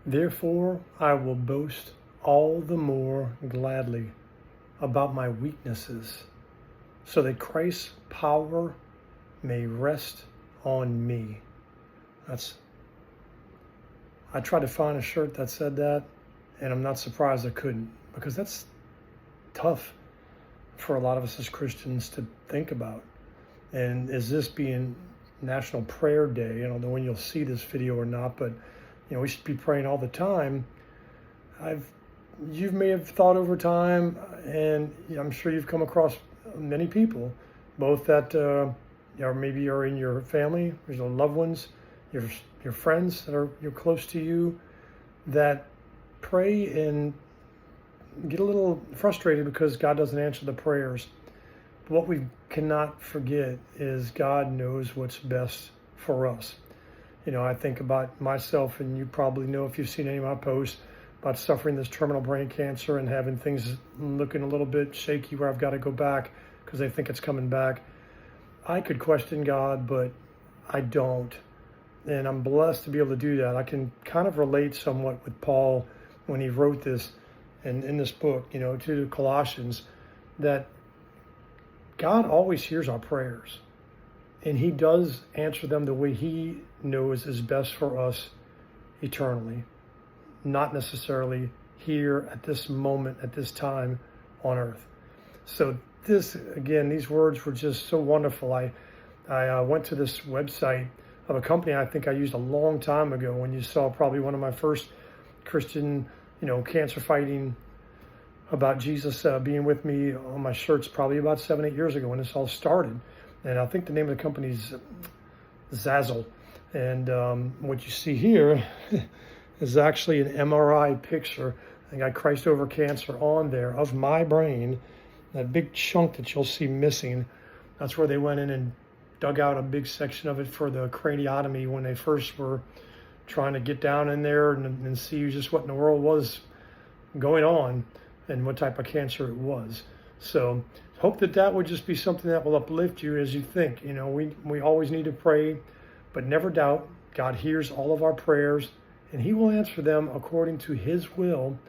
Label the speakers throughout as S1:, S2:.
S1: Therefore, I will boast all the more gladly about my weaknesses, so that Christ's power may rest on me. I tried to find a shirt that said that, and I'm not surprised I couldn't, because that's tough for a lot of us as Christians to think about. And is this being National Prayer Day? I don't know when you'll see this video or not, but we should be praying all the time. You may have thought over time, and I'm sure you've come across many people, both that maybe are in your family, your loved ones, your friends that are close to you, that pray and get a little frustrated because God doesn't answer the prayers. But what we cannot forget is God knows what's best for us. I think about myself, and you probably know if you've seen any of my posts about suffering this terminal brain cancer and having things looking a little bit shaky where I've got to go back because they think it's coming back. I could question God, but I don't. And I'm blessed to be able to do that. I can kind of relate somewhat with Paul when he wrote this and in this book, to the Colossians, that God always hears our prayers. And he does answer them the way he knows is best for us eternally, not necessarily here at this moment, at this time on earth. So these words were just so wonderful. I went to this website of a company I think I used a long time ago when you saw probably one of my first Christian, cancer fighting about Jesus being with me on my shirts probably about 7-8 years ago when this all started. And I think the name of the company is Zazzle. And what you see here is actually an MRI picture. I got Christ Over Cancer on there of my brain. That big chunk that you'll see missing, that's where they went in and dug out a big section of it for the craniotomy when they first were trying to get down in there and see just what in the world was going on and what type of cancer it was. So hope that would just be something that will uplift you as you think. We always need to pray, but never doubt God hears all of our prayers, and he will answer them according to his will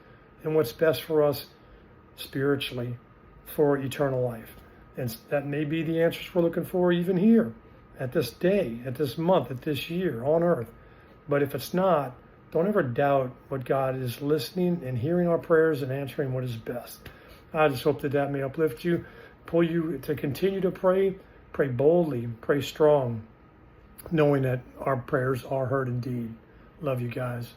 S1: and what's best for us spiritually for eternal life. And that may be the answers we're looking for even here, at this day, at this month, at this year on earth. But if it's not, don't ever doubt what God is listening and hearing our prayers and answering what is best. I just hope that may uplift you, pull you to continue to pray boldly, pray strong, knowing that our prayers are heard indeed. Love you guys.